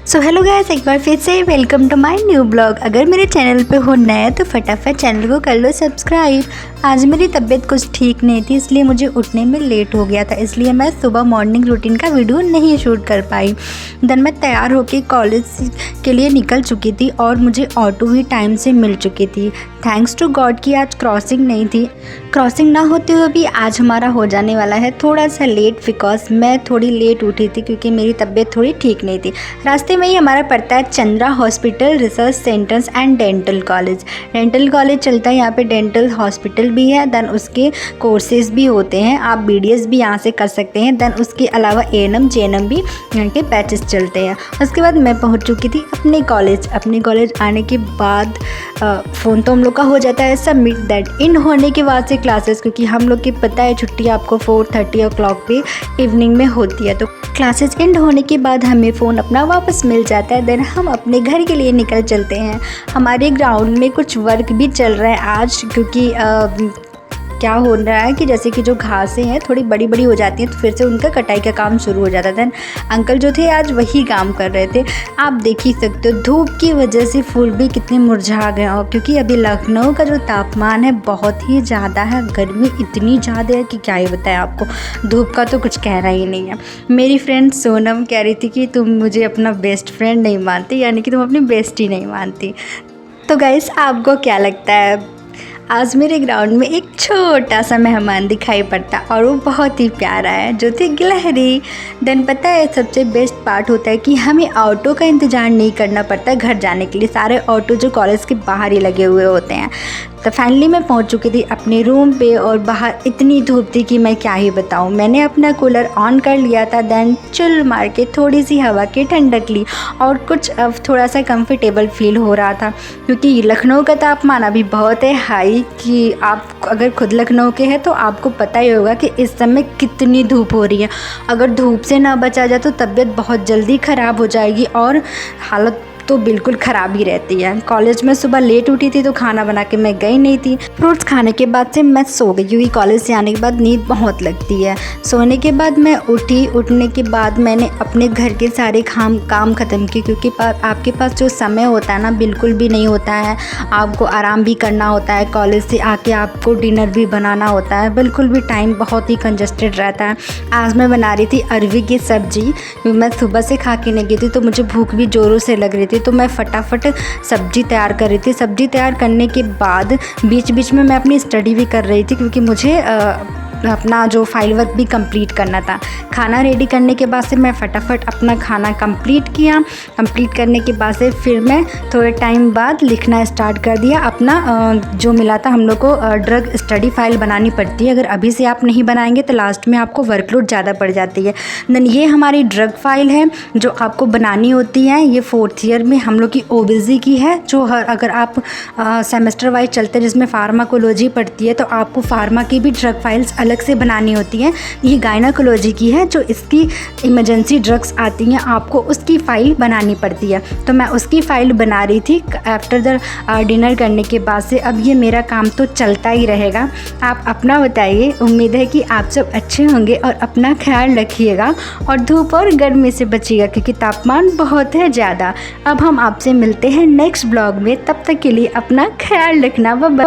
So hello guys, एक बार फिर से welcome to my new blog. अगर मेरे चैनल पे हो नया तो फटाफट चैनल को कर लो सब्सक्राइब। आज मेरी तबीयत कुछ ठीक नहीं थी, इसलिए मुझे उठने में लेट हो गया था, इसलिए मैं सुबह मॉर्निंग रूटीन का वीडियो नहीं शूट कर पाई। देन मैं तैयार होकर कॉलेज के लिए निकल चुकी थी और मुझे ऑटो भी टाइम से मिल चुकी थी। थैंक्स टू गॉड कि आज क्रॉसिंग नहीं थी। क्रॉसिंग ना होते हुए भी आज हमारा हो जाने वाला है थोड़ा सा लेट, बिकॉज मैं थोड़ी लेट उठी थी क्योंकि मेरी तबीयत थोड़ी ठीक नहीं थी। रास्ते में ही हमारा पड़ता है Chandra hospital, research centres and dental college. Dental college चलता है, यहाँ पे डेंटल हॉस्पिटल भी है, देन उसके कोर्सेज भी होते हैं, आप BDS भी यहाँ से कर सकते हैं। देन उसके अलावा ANM JNM भी यहाँ के बैचेस चलते हैं। उसके बाद मैं पहुँच चुकी थी अपने कॉलेज आने के बाद फ़ोन तो हम लोग का हो जाता है सबमिट। दैट इन होने के बाद से क्लासेस, क्योंकि हम लोग की पता है छुट्टी आपको 4:30 o'clock पे इवनिंग में होती है, तो क्लासेस एंड होने के बाद हमें फ़ोन अपना वापस मिल जाता है। देन हम अपने घर के लिए निकल चलते हैं। हमारे ग्राउंड में कुछ वर्क भी चल रहा है आज, क्योंकि क्या हो रहा है कि जैसे कि जो घासें हैं थोड़ी बड़ी बड़ी हो जाती हैं तो फिर से उनका कटाई का काम शुरू हो जाता है। देन अंकल जो थे आज वही काम कर रहे थे। आप देख ही सकते हो धूप की वजह से फूल भी कितने मुरझा गए हो, क्योंकि अभी लखनऊ का जो तापमान है बहुत ही ज़्यादा है, गर्मी इतनी ज़्यादा है कि क्या ही बताएं आपको। धूप का तो कुछ कहना ही नहीं है। मेरी फ्रेंड सोनम कह रही थी कि तुम मुझे अपना बेस्ट फ्रेंड नहीं मानती, यानी कि तुम अपनी बेस्टी नहीं मानती। तो गाइस, आपको क्या लगता है? आज मेरे ग्राउंड में एक छोटा सा मेहमान दिखाई पड़ता और वो बहुत ही प्यारा है, जो थे गिलहरी। देन पता है सबसे बेस्ट पार्ट होता है कि हमें ऑटो का इंतज़ार नहीं करना पड़ता घर जाने के लिए। सारे ऑटो जो कॉलेज के बाहर ही लगे हुए होते हैं। तो फाइनली मैं पहुंच चुकी थी अपने रूम पे और बाहर इतनी धूप थी कि मैं क्या ही बताऊं। मैंने अपना कूलर ऑन कर लिया था, देन चिल मार के थोड़ी सी हवा की ठंडक ली और कुछ अब थोड़ा सा कंफर्टेबल फील हो रहा था, क्योंकि लखनऊ का तापमान अभी बहुत है हाई। कि आप अगर खुद लखनऊ के हैं तो आपको पता ही होगा कि इस समय कितनी धूप हो रही है। अगर धूप से ना बचा जाए तो तबीयत बहुत जल्दी ख़राब हो जाएगी और हालत तो बिल्कुल ख़राब ही रहती है। कॉलेज में सुबह लेट उठी थी तो खाना बना के मैं गई नहीं थी। फ्रूट्स खाने के बाद से मैं सो गई, क्योंकि कॉलेज से आने के बाद नींद बहुत लगती है। सोने के बाद मैं उठने के बाद मैंने अपने घर के सारे काम ख़त्म किए, क्योंकि आपके पास जो समय होता है ना बिल्कुल भी नहीं होता है। आपको आराम भी करना होता है, कॉलेज से आके आपको डिनर भी बनाना होता है, बिल्कुल भी टाइम बहुत ही कंजस्टेड रहता है। आज मैं बना रही थी अरवी की सब्ज़ी। मैं सुबह से खा के नहीं गई थी तो मुझे भूख भी ज़ोरों से लग रही थी, तो मैं फटाफट सब्ज़ी तैयार कर रही थी। सब्ज़ी तैयार करने के बाद बीच बीच में मैं अपनी स्टडी भी कर रही थी, क्योंकि मुझे अपना जो फाइल वर्क भी कंप्लीट करना था। खाना रेडी करने के बाद से मैं फटाफट अपना खाना कंप्लीट किया। कंप्लीट करने के बाद से फिर मैं थोड़े टाइम बाद लिखना स्टार्ट कर दिया। अपना जो मिला था हम लोग को ड्रग स्टडी फाइल बनानी पड़ती है। अगर अभी से आप नहीं बनाएंगे तो लास्ट में आपको वर्कलोड ज़्यादा पड़ जाती है। देन ये हमारी ड्रग फाइल है जो आपको बनानी होती है। ये 4th ईयर में हम लोग की OBG की है, जो अगर आप सेमेस्टर वाइज चलते हैं जिसमें फार्माकोलॉजी पढ़ती है तो आपको फार्मा की भी ड्रग फाइल्स अलग से बनानी होती हैं। ये गायनाकोलॉजी की है, जो इसकी इमरजेंसी ड्रग्स आती हैं आपको उसकी फ़ाइल बनानी पड़ती है। तो मैं उसकी फ़ाइल बना रही थी आफ्टर द डिनर करने के बाद से। अब ये मेरा काम तो चलता ही रहेगा। आप अपना बताइए, उम्मीद है कि आप सब अच्छे होंगे और अपना ख्याल रखिएगा और धूप और गर्मी से बचिएगा, क्योंकि तापमान बहुत है ज़्यादा। अब हम आपसे मिलते हैं नेक्स्ट ब्लॉग में, तब तक के लिए अपना ख्याल रखना। बाय।